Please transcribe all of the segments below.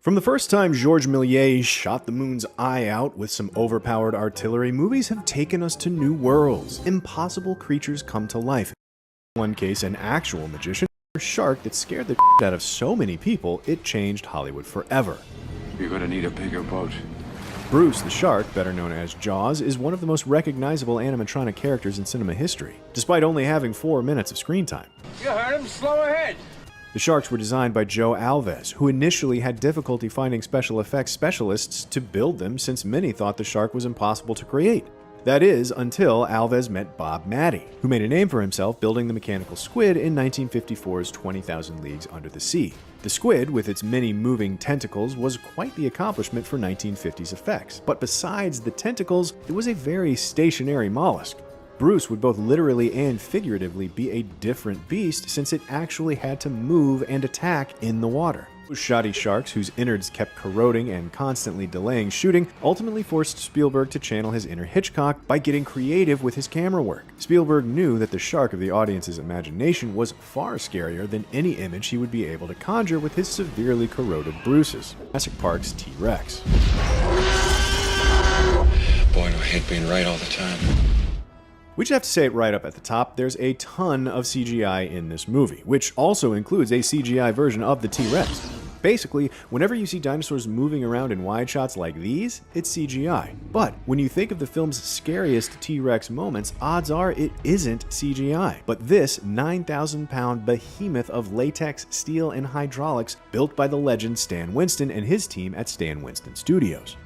From the first time Georges Méliès shot the moon's eye out with some overpowered artillery, movies have taken us to new worlds. Impossible creatures come to life. In one case, an actual magician, a shark that scared the out of so many people, it changed Hollywood forever. You're gonna need a bigger boat. Bruce the shark, better known as Jaws, is one of the most recognizable animatronic characters in cinema history, despite only having 4 minutes of screen time. You heard him, slow ahead. The sharks were designed by Joe Alves, who initially had difficulty finding special effects specialists to build them since many thought the shark was impossible to create. That is, until Alves met Bob Matty, who made a name for himself building the mechanical squid in 1954's 20,000 Leagues Under the Sea. The squid, with its many moving tentacles, was quite the accomplishment for 1950s effects, but besides the tentacles, it was a very stationary mollusk. Bruce would both literally and figuratively be a different beast since it actually had to move and attack in the water. Those shoddy sharks, whose innards kept corroding and constantly delaying shooting, ultimately forced Spielberg to channel his inner Hitchcock by getting creative with his camera work. Spielberg knew that the shark of the audience's imagination was far scarier than any image he would be able to conjure with his severely corroded Bruce's. Jurassic Park's T-Rex. Boy, no hate being right all the time. We just have to say it right up at the top, there's a ton of CGI in this movie, which also includes a CGI version of the T-Rex. Basically, whenever you see dinosaurs moving around in wide shots like these, it's CGI. But when you think of the film's scariest T-Rex moments, odds are it isn't CGI. But this 9,000-pound behemoth of latex, steel, and hydraulics built by the legend Stan Winston and his team at Stan Winston Studios.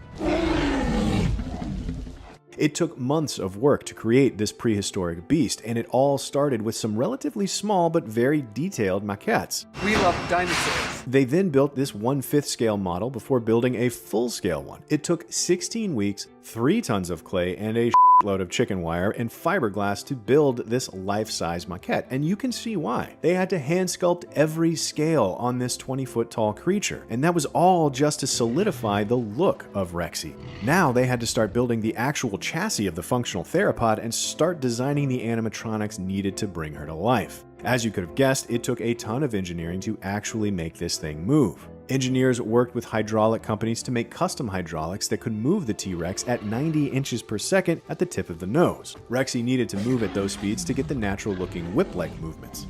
It took months of work to create this prehistoric beast, and it all started with some relatively small but very detailed maquettes. We love dinosaurs. They then built this 1/5 scale model before building a full-scale one. It took 16 weeks, 3 tons of clay, and a load of chicken wire and fiberglass to build this life-size maquette, and you can see why. They had to hand sculpt every scale on this 20-foot tall creature, and that was all just to solidify the look of Rexy. Now they had to start building the actual chassis of the functional theropod and start designing the animatronics needed to bring her to life. As you could have guessed, it took a ton of engineering to actually make this thing move. Engineers worked with hydraulic companies to make custom hydraulics that could move the T-Rex at 90 inches per second at the tip of the nose. Rexy needed to move at those speeds to get the natural-looking whip-like movements.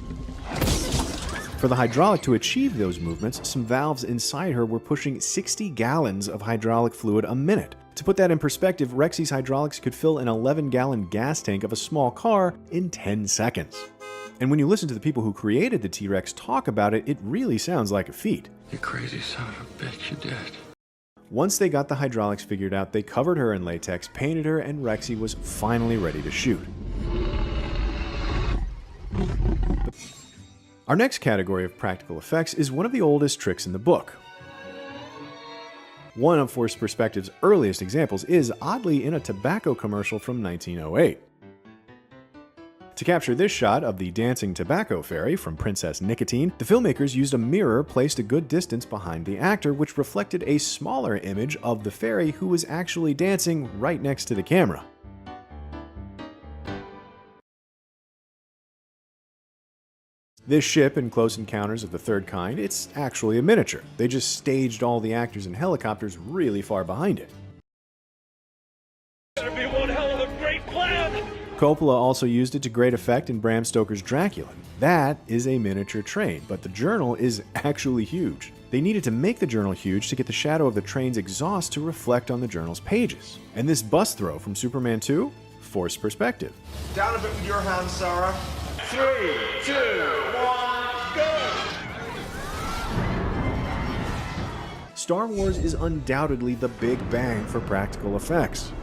For the hydraulic to achieve those movements, some valves inside her were pushing 60 gallons of hydraulic fluid a minute. To put that in perspective, Rexy's hydraulics could fill an 11-gallon gas tank of a small car in 10 seconds. And when you listen to the people who created the T-Rex talk about it, it really sounds like a feat. You crazy son of a bitch, you did. Once they got the hydraulics figured out, they covered her in latex, painted her, and Rexy was finally ready to shoot. Our next category of practical effects is one of the oldest tricks in the book. One of Force Perspective's earliest examples is, oddly, in a tobacco commercial from 1908. To capture this shot of the dancing tobacco fairy from Princess Nicotine, the filmmakers used a mirror placed a good distance behind the actor, which reflected a smaller image of the fairy who was actually dancing right next to the camera. This ship in Close Encounters of the Third Kind, it's actually a miniature. They just staged all the actors and helicopters really far behind it. That'd be one hell of a great plan! Coppola also used it to great effect in Bram Stoker's Dracula. That is a miniature train, but the journal is actually huge. They needed to make the journal huge to get the shadow of the train's exhaust to reflect on the journal's pages. And this bus throw from Superman 2? Force Perspective. Down a bit with your hands, Sarah. 3, 2, 1, go! Star Wars is undoubtedly the big bang for practical effects.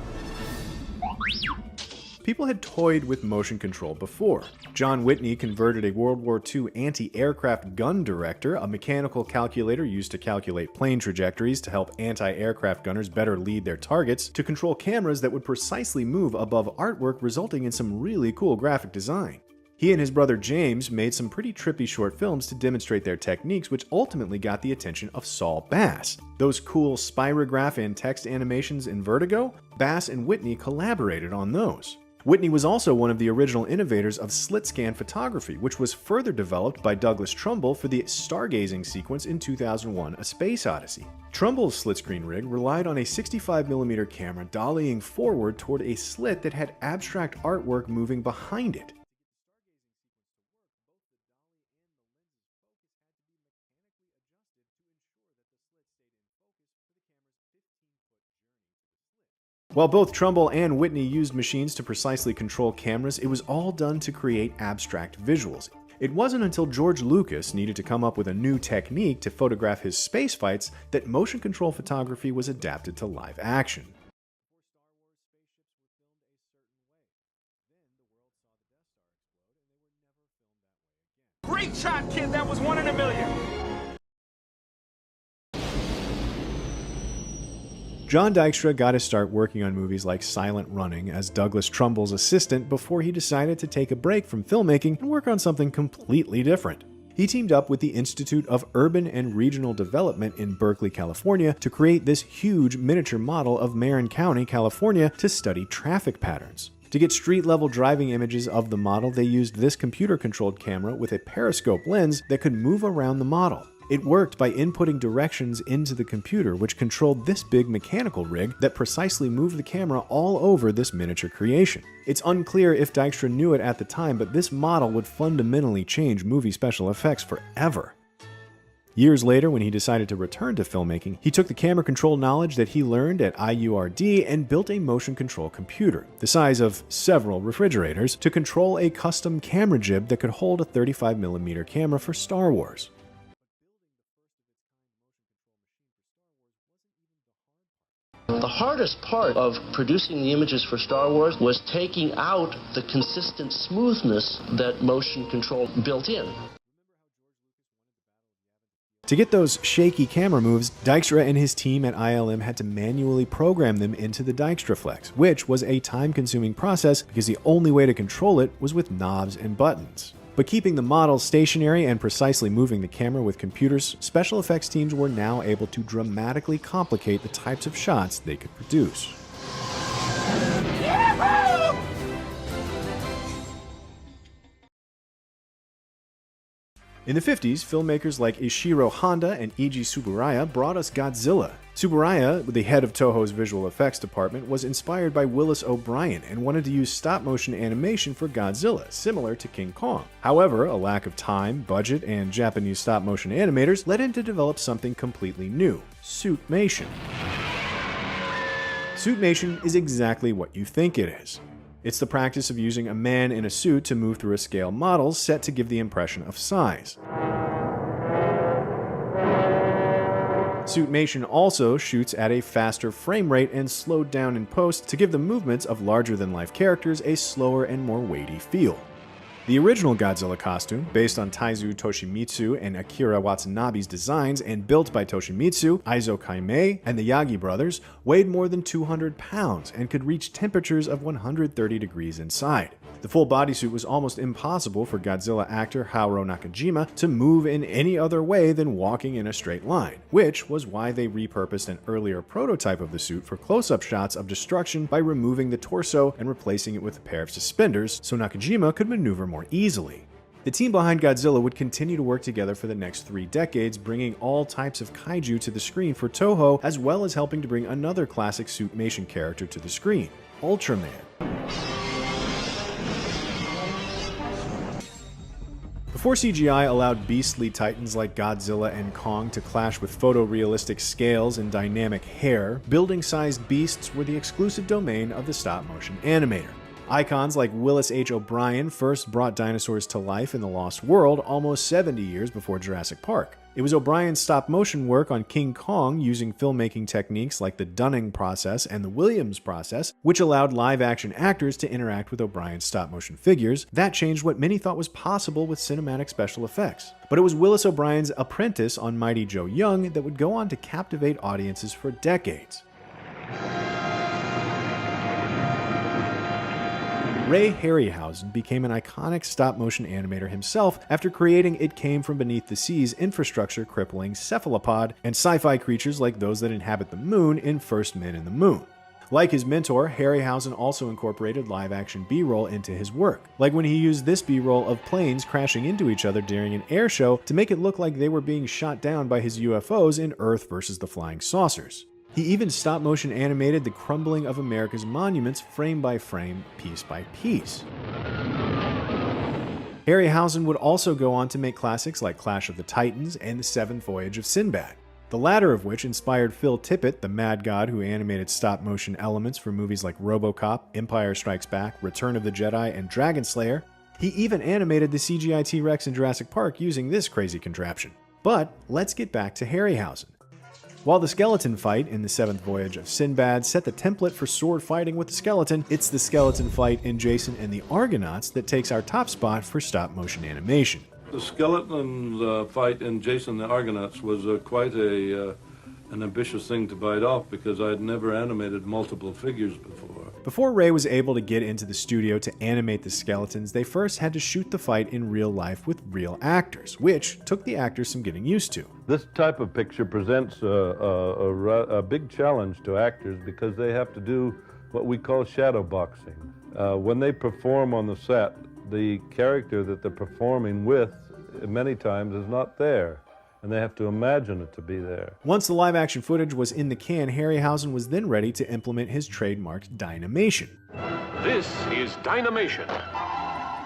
People had toyed with motion control before. John Whitney converted a World War II anti-aircraft gun director, a mechanical calculator used to calculate plane trajectories to help anti-aircraft gunners better lead their targets, to control cameras that would precisely move above artwork, resulting in some really cool graphic design. He and his brother James made some pretty trippy short films to demonstrate their techniques, which ultimately got the attention of Saul Bass. Those cool spirograph and text animations in Vertigo? Bass and Whitney collaborated on those. Whitney was also one of the original innovators of slit-scan photography, which was further developed by Douglas Trumbull for the stargazing sequence in 2001: A Space Odyssey. Trumbull's slit-screen rig relied on a 65mm camera dollying forward toward a slit that had abstract artwork moving behind it. While both Trumbull and Whitney used machines to precisely control cameras, it was all done to create abstract visuals. It wasn't until George Lucas needed to come up with a new technique to photograph his space fights that motion control photography was adapted to live action. Great shot, kid. That was 1 in a million. John Dykstra got his start working on movies like Silent Running as Douglas Trumbull's assistant before he decided to take a break from filmmaking and work on something completely different. He teamed up with the Institute of Urban and Regional Development in Berkeley, California to create this huge miniature model of Marin County, California to study traffic patterns. To get street-level driving images of the model, they used this computer-controlled camera with a periscope lens that could move around the model. It worked by inputting directions into the computer, which controlled this big mechanical rig that precisely moved the camera all over this miniature creation. It's unclear if Dykstra knew it at the time, but this model would fundamentally change movie special effects forever. Years later, when he decided to return to filmmaking, he took the camera control knowledge that he learned at IURD and built a motion control computer, the size of several refrigerators, to control a custom camera jib that could hold a 35mm camera for Star Wars. The hardest part of producing the images for Star Wars was taking out the consistent smoothness that motion control built in. To get those shaky camera moves, Dykstra and his team at ILM had to manually program them into the DykstraFlex, which was a time-consuming process because the only way to control it was with knobs and buttons. But keeping the model stationary and precisely moving the camera with computers, special effects teams were now able to dramatically complicate the types of shots they could produce. In the 50s, filmmakers like Ishiro Honda and Eiji Tsuburaya brought us Godzilla. Tsuburaya, the head of Toho's visual effects department, was inspired by Willis O'Brien and wanted to use stop-motion animation for Godzilla, similar to King Kong. However, a lack of time, budget, and Japanese stop-motion animators led him to develop something completely new: suitmation. Suitmation is exactly what you think it is. It's the practice of using a man in a suit to move through a scale model set to give the impression of size. Suitmation also shoots at a faster frame rate and slowed down in post to give the movements of larger-than-life characters a slower and more weighty feel. The original Godzilla costume, based on Taizu Toshimitsu and Akira Watanabe's designs and built by Toshimitsu, Aizo Kaimei, and the Yagi brothers, weighed more than 200 pounds and could reach temperatures of 130 degrees inside. The full bodysuit was almost impossible for Godzilla actor Haruo Nakajima to move in any other way than walking in a straight line, which was why they repurposed an earlier prototype of the suit for close-up shots of destruction by removing the torso and replacing it with a pair of suspenders so Nakajima could maneuver more easily. The team behind Godzilla would continue to work together for the next 3 decades, bringing all types of kaiju to the screen for Toho, as well as helping to bring another classic suitmation character to the screen, Ultraman. Before CGI allowed beastly titans like Godzilla and Kong to clash with photorealistic scales and dynamic hair, building-sized beasts were the exclusive domain of the stop-motion animator. Icons like Willis H. O'Brien first brought dinosaurs to life in The Lost World almost 70 years before Jurassic Park. It was O'Brien's stop-motion work on King Kong using filmmaking techniques like the Dunning process and the Williams process, which allowed live-action actors to interact with O'Brien's stop-motion figures, that changed what many thought was possible with cinematic special effects. But it was Willis O'Brien's apprentice on Mighty Joe Young that would go on to captivate audiences for decades. Ray Harryhausen became an iconic stop-motion animator himself after creating It Came From Beneath the Sea's infrastructure-crippling cephalopod and sci-fi creatures like those that inhabit the moon in First Men in the Moon. Like his mentor, Harryhausen also incorporated live-action B-roll into his work, like when he used this B-roll of planes crashing into each other during an air show to make it look like they were being shot down by his UFOs in Earth versus the Flying Saucers. He even stop-motion animated the crumbling of America's monuments frame by frame, piece by piece. Harryhausen would also go on to make classics like Clash of the Titans and The Seventh Voyage of Sinbad, the latter of which inspired Phil Tippett, the mad god who animated stop-motion elements for movies like RoboCop, Empire Strikes Back, Return of the Jedi, and Dragon Slayer. He even animated the CGI T-Rex in Jurassic Park using this crazy contraption. But let's get back to Harryhausen. While the skeleton fight in The Seventh Voyage of Sinbad set the template for sword fighting with the skeleton, it's the skeleton fight in Jason and the Argonauts that takes our top spot for stop-motion animation. The skeleton fight in Jason and the Argonauts was quite an ambitious thing to bite off because I had never animated multiple figures before. Before Ray was able to get into the studio to animate the skeletons, they first had to shoot the fight in real life with real actors, which took the actors some getting used to. This type of picture presents a big challenge to actors because they have to do what we call shadow boxing. When they perform on the set, the character that they're performing with many times is not there, and they have to imagine it to be there. Once the live-action footage was in the can, Harryhausen was then ready to implement his trademarked Dynamation. This is Dynamation.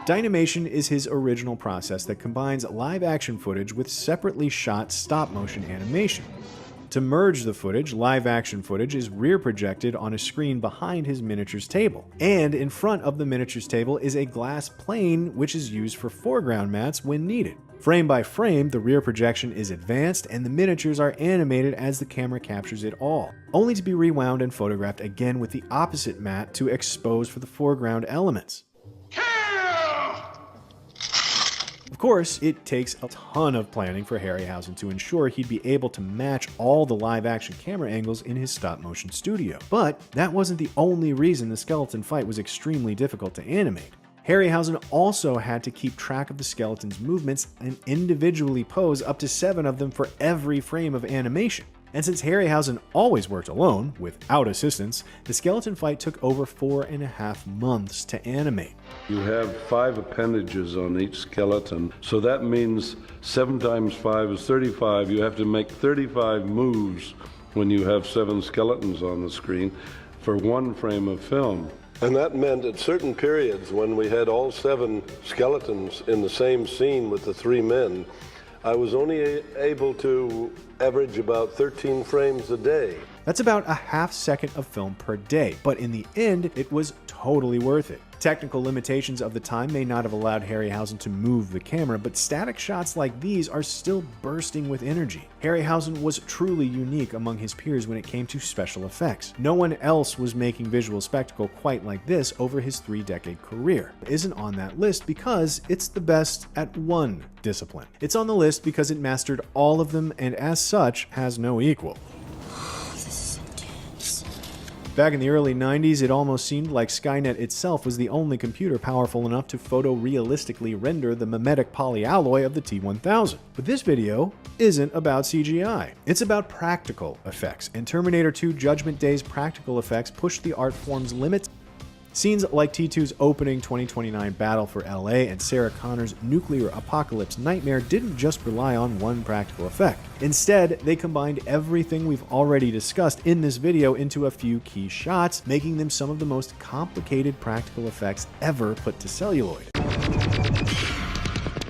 Dynamation is his original process that combines live-action footage with separately shot stop-motion animation. To merge the footage, live-action footage is rear-projected on a screen behind his miniatures table. And in front of the miniatures table is a glass plane which is used for foreground mats when needed. Frame by frame, the rear projection is advanced and the miniatures are animated as the camera captures it all, only to be rewound and photographed again with the opposite mat to expose for the foreground elements. Of course, it takes a ton of planning for Harryhausen to ensure he'd be able to match all the live-action camera angles in his stop-motion studio. But that wasn't the only reason the skeleton fight was extremely difficult to animate. Harryhausen also had to keep track of the skeleton's movements and individually pose up to 7 of them for every frame of animation. And since Harryhausen always worked alone, without assistance, the skeleton fight took over 4.5 months to animate. You have 5 appendages on each skeleton, so that means 7 times 5 is 35. You have to make 35 moves when you have 7 skeletons on the screen for 1 frame of film. And that meant at certain periods when we had all 7 skeletons in the same scene with the 3 men, I was only able to average about 13 frames a day. That's about a half second of film per day, but in the end, it was totally worth it. Technical limitations of the time may not have allowed Harryhausen to move the camera, but static shots like these are still bursting with energy. Harryhausen was truly unique among his peers when it came to special effects. No one else was making visual spectacle quite like this over his 3-decade career. It isn't on that list because it's the best at one discipline. It's on the list because it mastered all of them and as such has no equal. Back in the early 90s, it almost seemed like Skynet itself was the only computer powerful enough to photorealistically render the mimetic polyalloy of the T-1000. But this video isn't about CGI. It's about practical effects, and Terminator 2 Judgment Day's practical effects pushed the art form's limits. Scenes like T2's opening 2029 battle for LA and Sarah Connor's nuclear apocalypse nightmare didn't just rely on one practical effect. Instead, they combined everything we've already discussed in this video into a few key shots, making them some of the most complicated practical effects ever put to celluloid.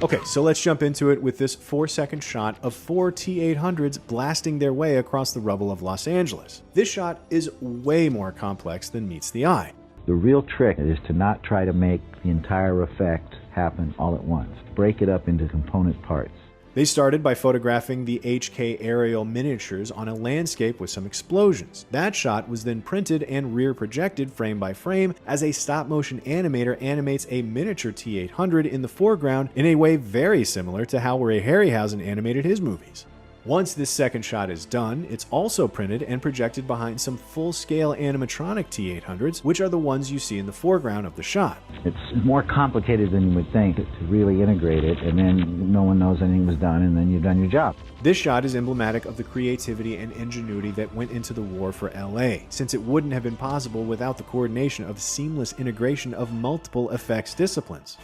Okay, so let's jump into it with this 4-second shot of 4 T-800s blasting their way across the rubble of Los Angeles. This shot is way more complex than meets the eye. The real trick is to not try to make the entire effect happen all at once. Break it up into component parts. They started by photographing the HK aerial miniatures on a landscape with some explosions. That shot was then printed and rear projected frame by frame as a stop-motion animator animates a miniature T-800 in the foreground in a way very similar to how Ray Harryhausen animated his movies. Once this second shot is done, it's also printed and projected behind some full-scale animatronic T-800s, which are the ones you see in the foreground of the shot. It's more complicated than you would think to really integrate it, and then no one knows anything was done, and then you've done your job. This shot is emblematic of the creativity and ingenuity that went into the war for LA, since it wouldn't have been possible without the coordination of seamless integration of multiple effects disciplines.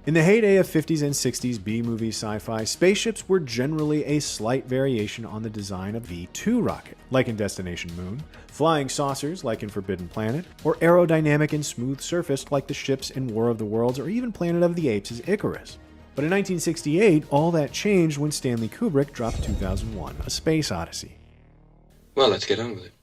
In the heyday of 50s and 60s B-movie sci-fi, spaceships were generally a slight variation on the design of V-2 rocket, like in Destination Moon, flying saucers, like in Forbidden Planet, or aerodynamic and smooth surfaced, like the ships in War of the Worlds or even Planet of the Apes' Icarus. But in 1968, all that changed when Stanley Kubrick dropped 2001: A Space Odyssey. Well, let's get on with it.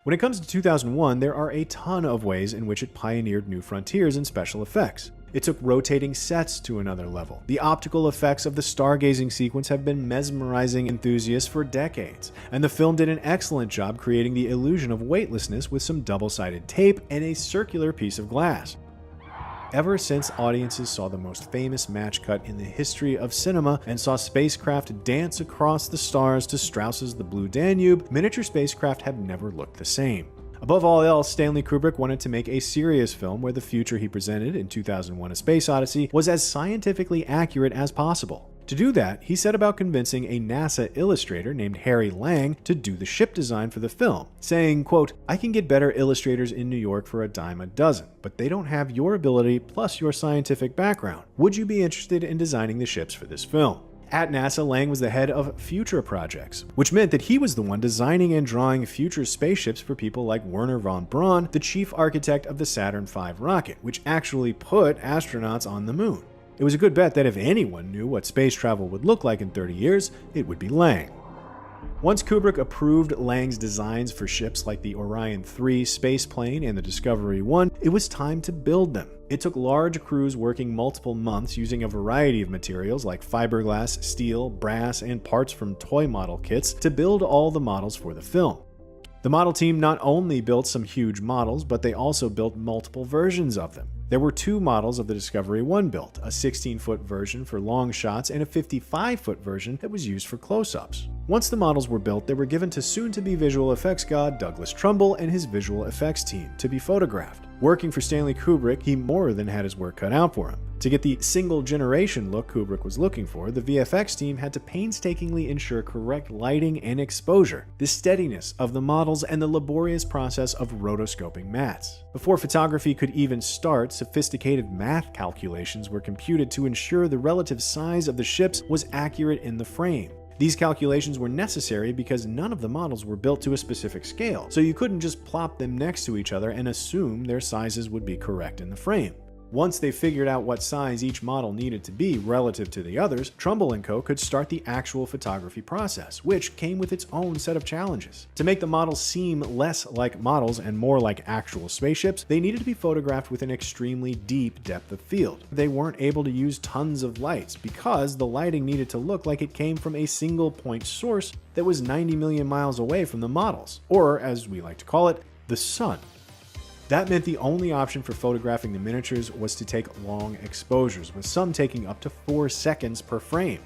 When it comes to 2001, there are a ton of ways in which it pioneered new frontiers in special effects. It took rotating sets to another level. The optical effects of the stargazing sequence have been mesmerizing enthusiasts for decades, and the film did an excellent job creating the illusion of weightlessness with some double-sided tape and a circular piece of glass. Ever since audiences saw the most famous match cut in the history of cinema and saw spacecraft dance across the stars to Strauss's The Blue Danube, miniature spacecraft have never looked the same. Above all else, Stanley Kubrick wanted to make a serious film where the future he presented in 2001: A Space Odyssey was as scientifically accurate as possible. To do that, he set about convincing a NASA illustrator named Harry Lang to do the ship design for the film, saying, quote, "I can get better illustrators in New York for a dime a dozen, but they don't have your ability plus your scientific background. Would you be interested in designing the ships for this film?" At NASA, Lang was the head of future projects, which meant that he was the one designing and drawing future spaceships for people like Wernher von Braun, the chief architect of the Saturn V rocket, which actually put astronauts on the moon. It was a good bet that if anyone knew what space travel would look like in 30 years, it would be Lang. Once Kubrick approved Lang's designs for ships like the Orion 3 spaceplane and the Discovery 1, it was time to build them. It took large crews working multiple months using a variety of materials like fiberglass, steel, brass, and parts from toy model kits to build all the models for the film. The model team not only built some huge models, but they also built multiple versions of them. There were two models of the Discovery 1 built, a 16-foot version for long shots and a 55-foot version that was used for close-ups. Once the models were built, they were given to soon-to-be visual effects god Douglas Trumbull and his visual effects team to be photographed. Working for Stanley Kubrick, he more than had his work cut out for him. To get the single-generation look Kubrick was looking for, the VFX team had to painstakingly ensure correct lighting and exposure, the steadiness of the models, and the laborious process of rotoscoping mats. Before photography could even start, sophisticated math calculations were computed to ensure the relative size of the ships was accurate in the frame. These calculations were necessary because none of the models were built to a specific scale, so you couldn't just plop them next to each other and assume their sizes would be correct in the frame. Once they figured out what size each model needed to be relative to the others, Trumbull & Co. could start the actual photography process, which came with its own set of challenges. To make the models seem less like models and more like actual spaceships, they needed to be photographed with an extremely deep depth of field. They weren't able to use tons of lights because the lighting needed to look like it came from a single point source that was 90 million miles away from the models, or as we like to call it, the sun. That meant the only option for photographing the miniatures was to take long exposures, with some taking up to 4 seconds per frame.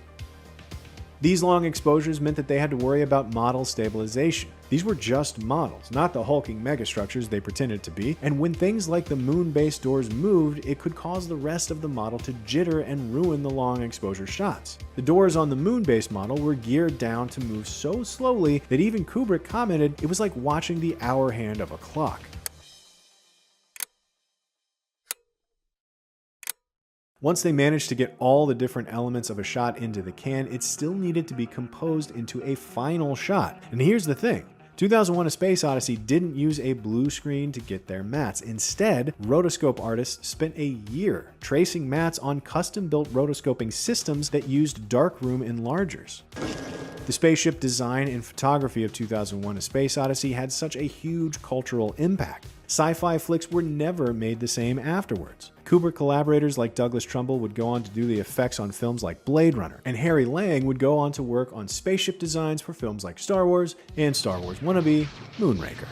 These long exposures meant that they had to worry about model stabilization. These were just models, not the hulking megastructures they pretended to be, and when things like the moon base doors moved, it could cause the rest of the model to jitter and ruin the long exposure shots. The doors on the moon base model were geared down to move so slowly that even Kubrick commented it was like watching the hour hand of a clock. Once they managed to get all the different elements of a shot into the can, it still needed to be composed into a final shot. And here's the thing. 2001: A Space Odyssey didn't use a blue screen to get their mats. Instead, rotoscope artists spent a year tracing mats on custom-built rotoscoping systems that used darkroom enlargers. The spaceship design and photography of 2001: A Space Odyssey had such a huge cultural impact. Sci-fi flicks were never made the same afterwards. Kubrick collaborators like Douglas Trumbull would go on to do the effects on films like Blade Runner, and Harry Lang would go on to work on spaceship designs for films like Star Wars and Star Wars Wannabe, Moonraker.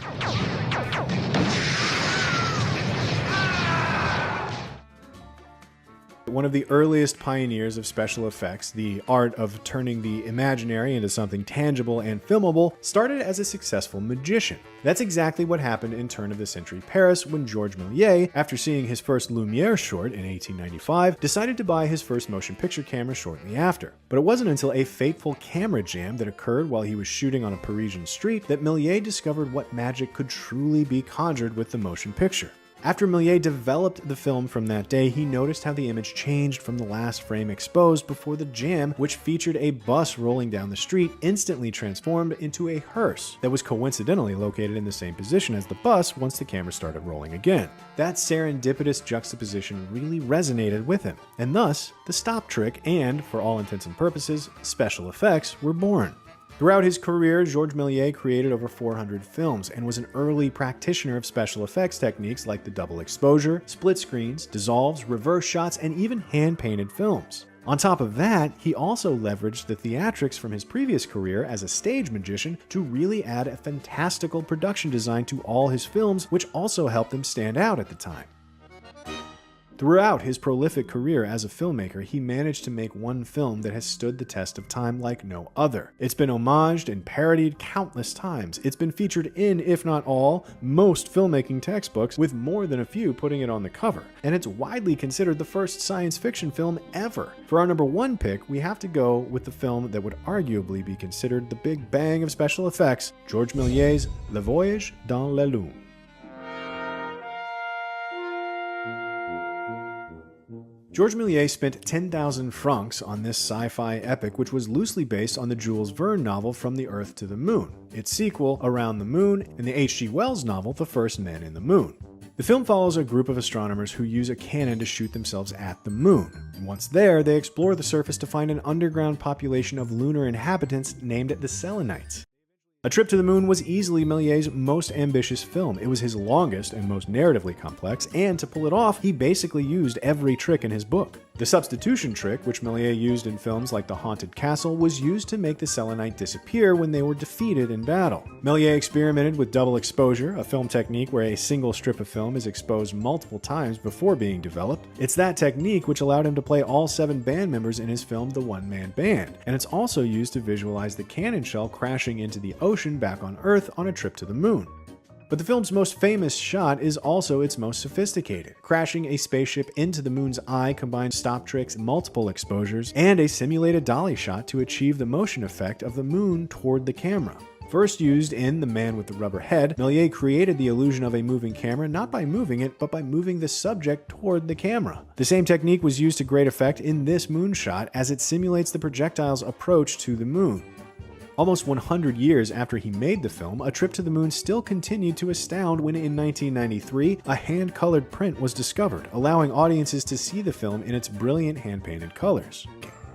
one of the earliest pioneers of special effects, the art of turning the imaginary into something tangible and filmable, started as a successful magician. That's exactly what happened in turn-of-the-century Paris when Georges Méliès, after seeing his first Lumière short in 1895, decided to buy his first motion picture camera shortly after. But it wasn't until a fateful camera jam that occurred while he was shooting on a Parisian street that Méliès discovered what magic could truly be conjured with the motion picture. After Méliès developed the film from that day, he noticed how the image changed from the last frame exposed before the jam, which featured a bus rolling down the street, instantly transformed into a hearse that was coincidentally located in the same position as the bus once the camera started rolling again. That serendipitous juxtaposition really resonated with him, and thus, the stop trick and, for all intents and purposes, special effects were born. Throughout his career, Georges Méliès created over 400 films and was an early practitioner of special effects techniques like the double exposure, split screens, dissolves, reverse shots, and even hand-painted films. On top of that, he also leveraged the theatrics from his previous career as a stage magician to really add a fantastical production design to all his films, which also helped him stand out at the time. Throughout his prolific career as a filmmaker, he managed to make one film that has stood the test of time like no other. It's been homaged and parodied countless times. It's been featured in, if not all, most filmmaking textbooks, with more than a few putting it on the cover. And it's widely considered the first science fiction film ever. For our number one pick, we have to go with the film that would arguably be considered the big bang of special effects, Georges Méliès' Le Voyage dans la Lune. Georges Méliès spent 10,000 francs on this sci-fi epic, which was loosely based on the Jules Verne novel From the Earth to the Moon, its sequel, Around the Moon, and the H.G. Wells novel The First Man in the Moon. The film follows a group of astronomers who use a cannon to shoot themselves at the moon. And once there, they explore the surface to find an underground population of lunar inhabitants named the Selenites. A Trip to the Moon was easily Méliès' most ambitious film. It was his longest and most narratively complex, and to pull it off, he basically used every trick in his book. The substitution trick, which Méliès used in films like The Haunted Castle, was used to make the Selenite disappear when they were defeated in battle. Méliès experimented with double exposure, a film technique where a single strip of film is exposed multiple times before being developed. It's that technique which allowed him to play all 7 band members in his film The One-Man Band, and it's also used to visualize the cannon shell crashing into the ocean back on Earth on a trip to the moon. But the film's most famous shot is also its most sophisticated. Crashing a spaceship into the moon's eye combines stop tricks, multiple exposures, and a simulated dolly shot to achieve the motion effect of the moon toward the camera. First used in The Man with the Rubber Head, Méliès created the illusion of a moving camera not by moving it, but by moving the subject toward the camera. The same technique was used to great effect in this moonshot, as it simulates the projectile's approach to the moon. Almost 100 years after he made the film, A Trip to the Moon still continued to astound when in 1993, a hand-colored print was discovered, allowing audiences to see the film in its brilliant hand-painted colors.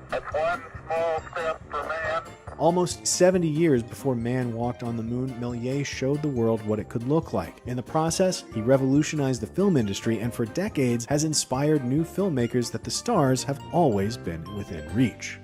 That's one small step for man. Almost 70 years before man walked on the moon, Méliès showed the world what it could look like. In the process, he revolutionized the film industry and for decades has inspired new filmmakers that the stars have always been within reach.